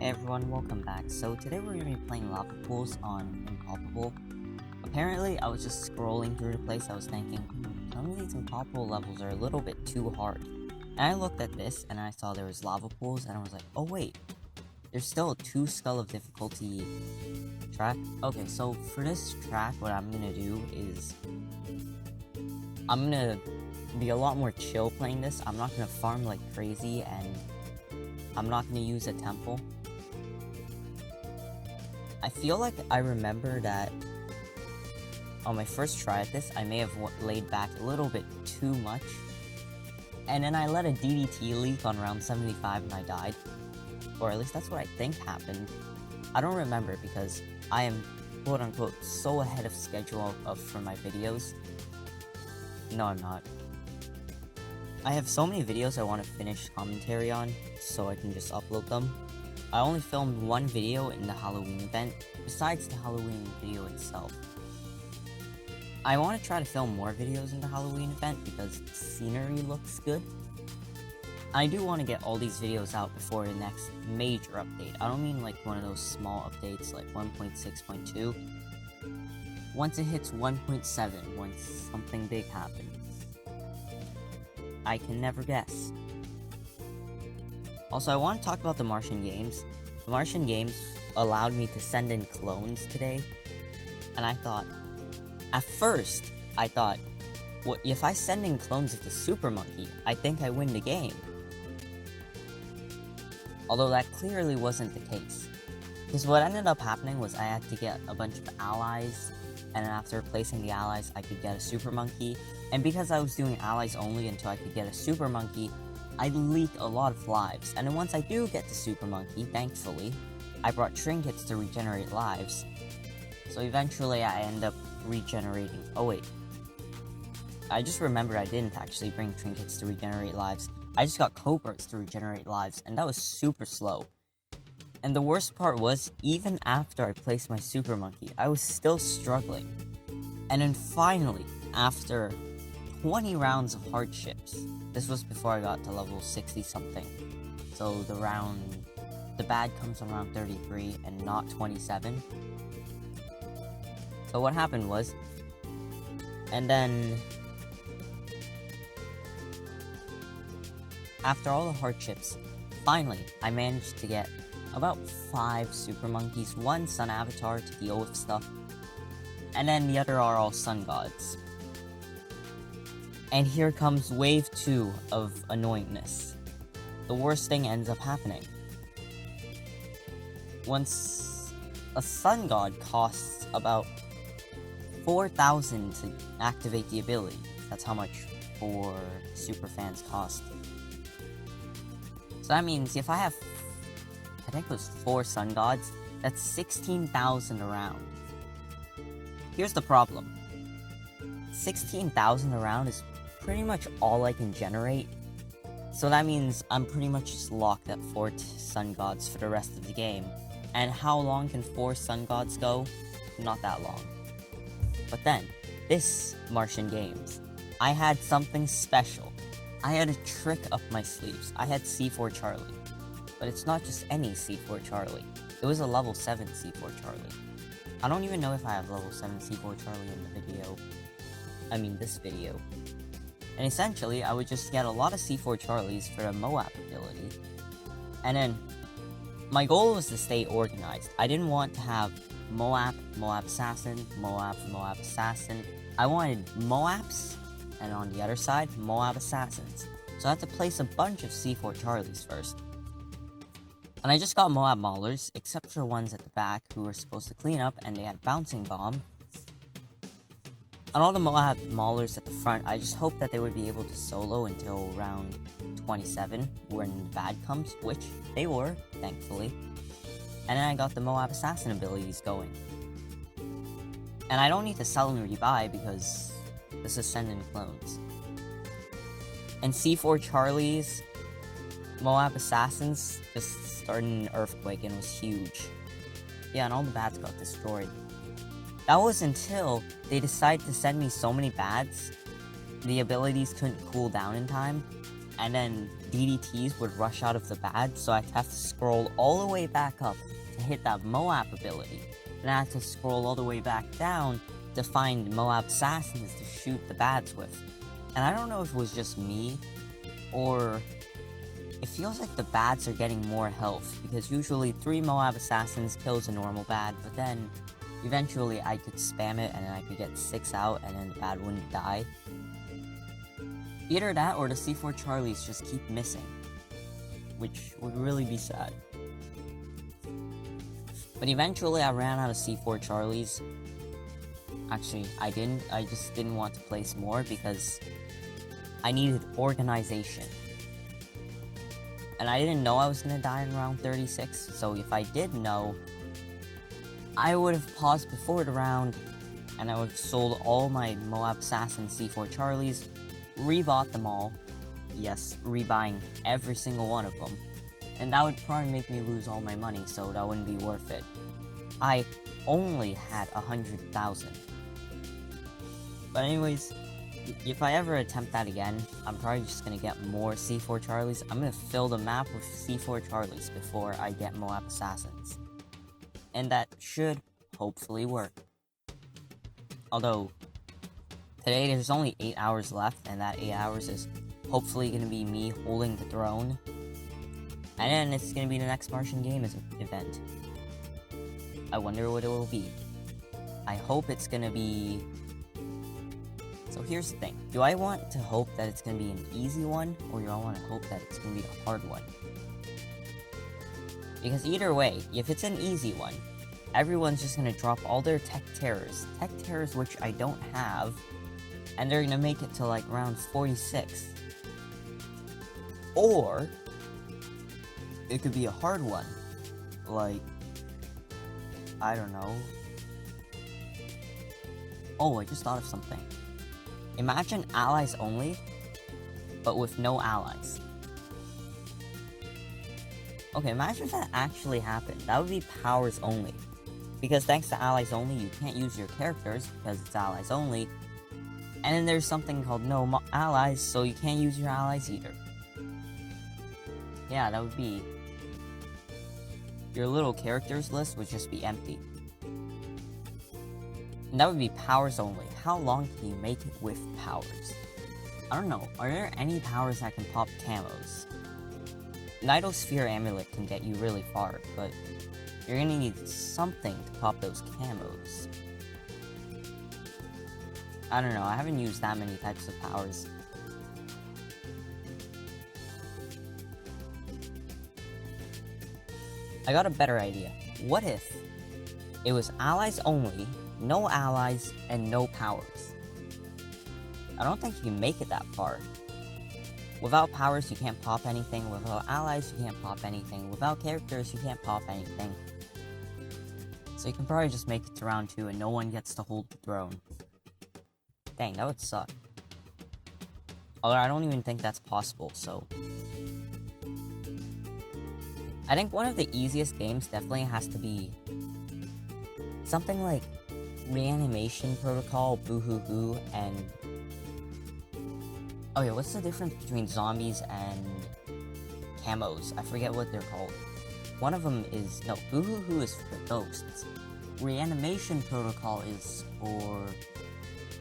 Hey everyone, welcome back. So today we're going to be playing lava pools on Impoppable. Apparently, I was just scrolling through the place, I was thinking, some of these Impoppable levels are a little bit too hard. And I looked at this, and I saw there was lava pools, and I was like, oh wait, there's still a 2 skull of difficulty track. Okay, so for this track, what I'm going to do is, I'm going to be a lot more chill playing this. I'm not going to farm like crazy, and I'm not going to use a temple. I feel like I remember that on my first try at this, I may have laid back a little bit too much. And then I let a DDT leak on round 75 and I died. Or at least that's what I think happened. I don't remember because I am quote-unquote so ahead of schedule for my videos. No, I'm not. I have so many videos I want to finish commentary on, so I can just upload them. I only filmed one video in the Halloween event, besides the Halloween video itself. I want to try to film more videos in the Halloween event because the scenery looks good. I do want to get all these videos out before the next major update. I don't mean like one of those small updates like 1.6.2. Once it hits 1.7, once something big happens. I can never guess. Also, I want to talk about the Martian Games. The Martian Games allowed me to send in clones today, and I thought, at first, I thought, well, if I send in clones of the Super Monkey, I think I win the game. Although that clearly wasn't the case. Because what ended up happening was I had to get a bunch of allies, and then after replacing the allies, I could get a Super Monkey. And because I was doing allies only until I could get a Super Monkey, I leaked a lot of lives. And then once I do get the Super Monkey, thankfully, I brought trinkets to regenerate lives. So eventually I end up regenerating. Oh wait. I just remembered I didn't actually bring trinkets to regenerate lives. I just got cobras to regenerate lives, and that was super slow. And the worst part was, even after I placed my Super Monkey, I was still struggling. And then finally, after 20 rounds of hardships, this was before I got to level 60 something. So the bad comes on round 33 and not 27. So what happened was, and then after all the hardships, finally I managed to get about 5 Super Monkeys, 1 Sun Avatar to deal with stuff, and then the other are all Sun Gods. And here comes wave 2 of annoyingness. The worst thing ends up happening. Once a Sun God costs about 4,000 to activate the ability. That's how much 4 super fans cost. So that means if I have, I think it was 4 Sun Gods, that's 16,000 around. Here's the problem. 16,000 around is pretty much all I can generate. So that means I'm pretty much just locked at 4 Sun Gods for the rest of the game. And how long can 4 Sun Gods go? Not that long. But then, this Martian Games, I had something special. I had a trick up my sleeves. I had C4 Charlie. But it's not just any C4 Charlie. It was a level 7 C4 Charlie. I don't even know if I have level 7 C4 Charlie in the video. I mean, this video. And essentially, I would just get a lot of C4 Charlies for the Moab ability. And then, my goal was to stay organized. I didn't want to have Moab, Moab Assassin, Moab, Moab Assassin. I wanted Moabs, and on the other side, Moab Assassins. So I had to place a bunch of C4 Charlies first. And I just got Moab Maulers, except for ones at the back who were supposed to clean up, and they had Bouncing Bomb. And all the Moab Maulers at the front, I just hoped that they would be able to solo until round 27, when the bad comes, which they were, thankfully. And then I got the Moab Assassin abilities going. And I don't need to sell and rebuy because this is send in clones. And C4 Charlie's Moab Assassins just started an earthquake and was huge. Yeah, and all the bads got destroyed. That was until they decided to send me so many bads, the abilities couldn't cool down in time, and then DDTs would rush out of the bad, so I'd have to scroll all the way back up to hit that Moab ability. Then I had to scroll all the way back down to find Moab assassins to shoot the bads with. And I don't know if it was just me, or it feels like the bads are getting more health, because usually 3 Moab assassins kills a normal bad, but then eventually I could spam it and then I could get 6 out and then the bad wouldn't die. Either that or the C4 Charlies just keep missing, which would really be sad. But eventually I ran out of C4 Charlies. Actually, I didn't. I just didn't want to place more because I needed organization. And I didn't know I was going to die in round 36, so if I did know, I would have paused before the round, and I would have sold all my Moab Assassin C4 Charlies, rebought them all. Yes, rebuying every single one of them. And that would probably make me lose all my money, so that wouldn't be worth it. I only had 100,000. But anyways, if I ever attempt that again, I'm probably just gonna get more C4 Charlies. I'm gonna fill the map with C4 Charlies before I get Moab Assassins. And that should hopefully work. Although, today there's only 8 hours left, and that 8 hours is hopefully gonna be me holding the throne. And then it's gonna be the next Martian Games event. I wonder what it will be. I hope it's gonna be... So here's the thing. Do I want to hope that it's gonna be an easy one, or do I want to hope that it's gonna be a hard one? Because either way, if it's an easy one, everyone's just gonna drop all their tech terrors which I don't have, and they're gonna make it to like round 46. Or it could be a hard one, like, I don't know. Oh, I just thought of something. Imagine allies only, but with no allies. Okay, imagine if that actually happened. That would be powers only. Because thanks to allies only, you can't use your characters because it's allies only. And then there's something called no allies, so you can't use your allies either. Yeah, that would be... Your little characters list would just be empty. And that would be powers only. How long can you make it with powers? I don't know. Are there any powers that can pop camos? Nidosphere Amulet can get you really far, but you're gonna need something to pop those camos. I don't know. I haven't used that many types of powers. I got a better idea. What if it was allies only, no allies, and no powers? I don't think you can make it that far. Without powers, you can't pop anything. Without allies, you can't pop anything. Without characters, you can't pop anything. So you can probably just make it to round 2 and no one gets to hold the throne. Dang, that would suck. Although I don't even think that's possible, so... I think one of the easiest games definitely has to be something like Reanimation Protocol, Boo-Hoo-Hoo, and... Oh yeah, what's the difference between zombies and camos? I forget what they're called. One of them is... No, Boo-Hoo-Hoo is for ghosts. Reanimation Protocol is for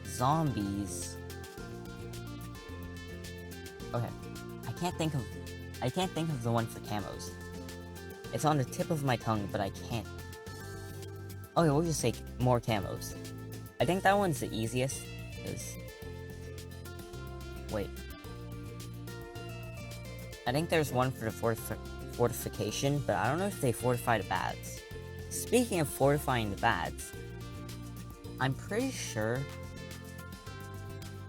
zombies. Okay, I can't think of the one for camos. It's on the tip of my tongue, but I can't. Okay, we'll just say more camos. I think that one's the easiest, because... Wait. I think there's one for the fortification, but I don't know if they fortify the bads. Speaking of fortifying the bads, I'm pretty sure...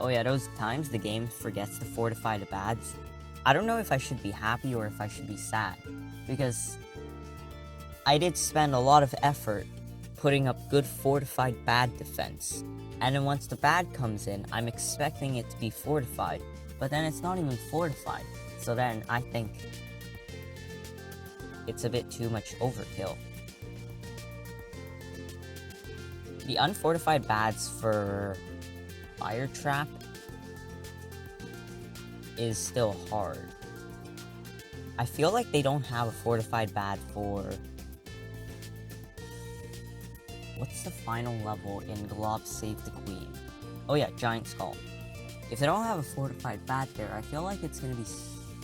Oh yeah, those times the game forgets to fortify the bads. I don't know if I should be happy or if I should be sad, because I did spend a lot of effort putting up good fortified bad defense, and then once the bad comes in, I'm expecting it to be fortified, but then it's not even fortified, so then I think it's a bit too much overkill. The unfortified bads for Fire Trap, is still hard. I feel like they don't have a fortified bat for... What's the final level in Glob Save the Queen? Oh yeah, Giant Skull. If they don't have a fortified bat there, I feel like it's gonna be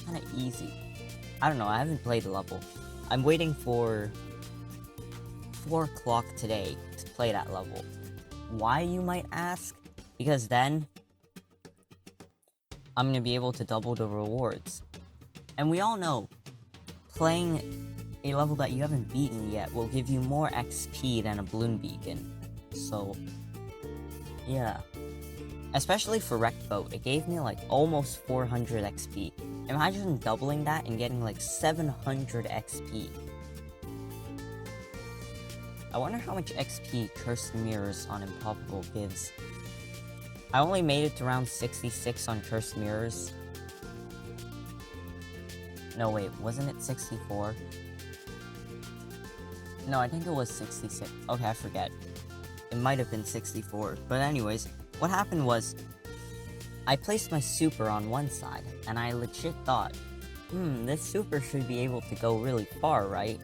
kind of easy. I don't know, I haven't played the level. I'm waiting for 4 o'clock today to play that level. Why, you might ask? Because then I'm gonna be able to double the rewards. And we all know, playing a level that you haven't beaten yet will give you more XP than a balloon beacon. So, yeah. Especially for Wrecked Boat, it gave me like almost 400 XP. Imagine doubling that and getting like 700 XP. I wonder how much XP Cursed Mirrors on Impoppable gives. I only made it to round 66 on Cursed Mirrors. No, wait, wasn't it 64? No, I think it was 66. Okay, I forget. It might have been 64. But anyways, what happened was, I placed my super on one side, and I legit thought, this super should be able to go really far, right?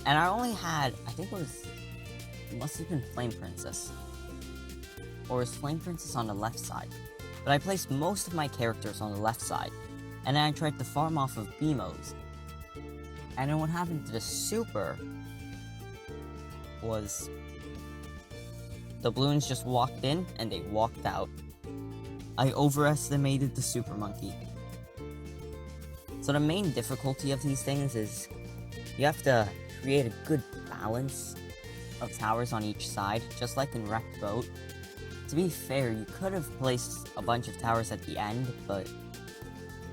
And I only had, I think it must have been Flame Princess. Or was Flame Princess on the left side? But I placed most of my characters on the left side, and then I tried to farm off of BMOs. And then what happened to the super was the Bloons just walked in and they walked out. I overestimated the super monkey. So the main difficulty of these things is you have to create a good balance of towers on each side, just like in Wrecked Boat. To be fair, you could have placed a bunch of towers at the end, but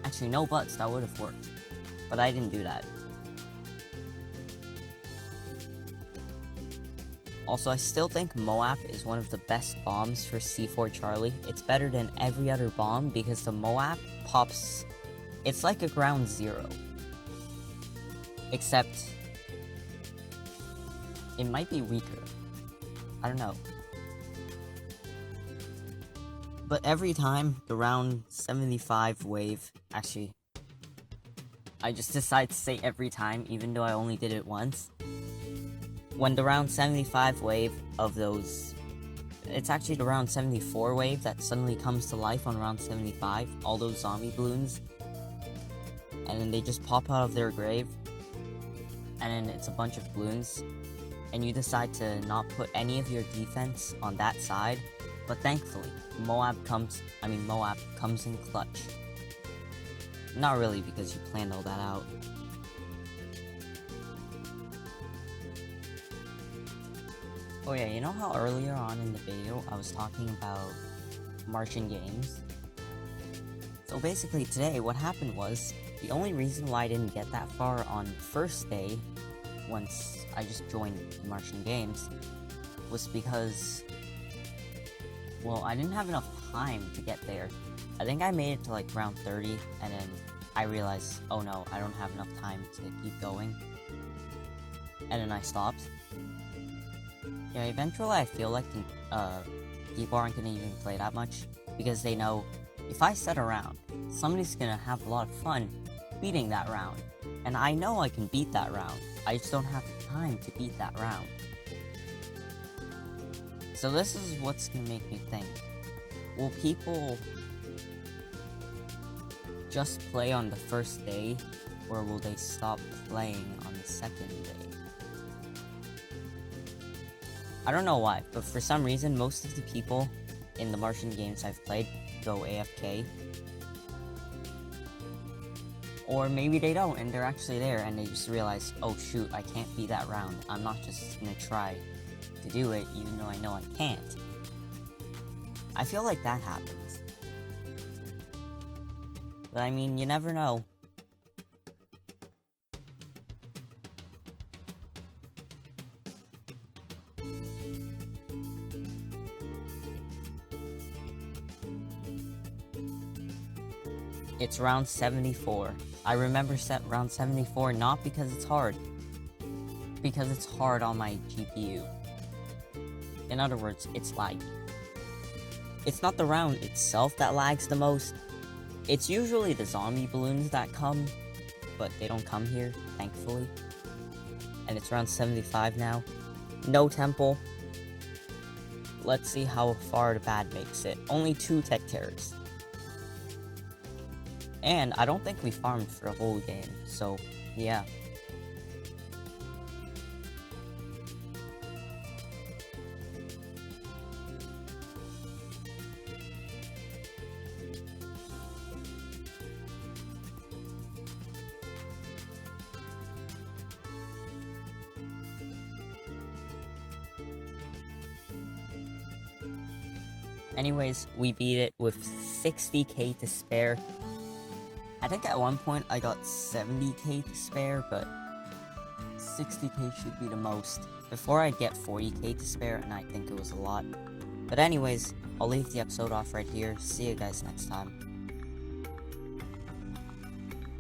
actually no buts, that would have worked. But I didn't do that. Also, I still think Moab is one of the best bombs for C4 Charlie. It's better than every other bomb because the Moab pops... It's like a ground zero. Except... it might be weaker. I don't know. But every time the round 75 wave... Actually... I just decided to say every time, even though I only did it once. When the round 75 wave of those... It's actually the round 74 wave that suddenly comes to life on round 75. All those zombie balloons. And then they just pop out of their grave. And then it's a bunch of balloons. And you decide to not put any of your defense on that side. But thankfully, Moab comes in clutch. Not really, because you planned all that out. Oh yeah, you know how earlier on in the video I was talking about Martian games? So basically today what happened was, the only reason why I didn't get that far on first day, once I just joined Martian games, was because, well, I didn't have enough time to get there. I think I made it to like round 30, and then I realized, oh no, I don't have enough time to keep going. And then I stopped. Yeah, eventually I feel like people aren't gonna even play that much, because they know, if I set a round, somebody's gonna have a lot of fun beating that round. And I know I can beat that round, I just don't have the time to beat that round. So this is what's gonna make me think, will people just play on the first day, or will they stop playing on the second day? I don't know why, but for some reason, most of the people in the Martian games I've played go AFK. Or maybe they don't, and they're actually there, and they just realize, oh shoot, I can't beat that round. I'm not just gonna try to do it, even though I know I can't. I feel like that happens. But I mean, you never know. It's round 74. I remember round 74 not because it's hard, because it's hard on my GPU. In other words, it's laggy. It's not the round itself that lags the most, It's usually the zombie balloons that come, but they don't come here, thankfully. And it's around 75 now. No temple. Let's see how far the bad makes it. Only 2 tech terrors. And I don't think we farmed for a whole game, so yeah. Anyways, we beat it with 60k to spare. I think at one point I got 70k to spare, but 60k should be the most. Before I get 40k to spare, and I think it was a lot. But anyways, I'll leave the episode off right here. See you guys next time.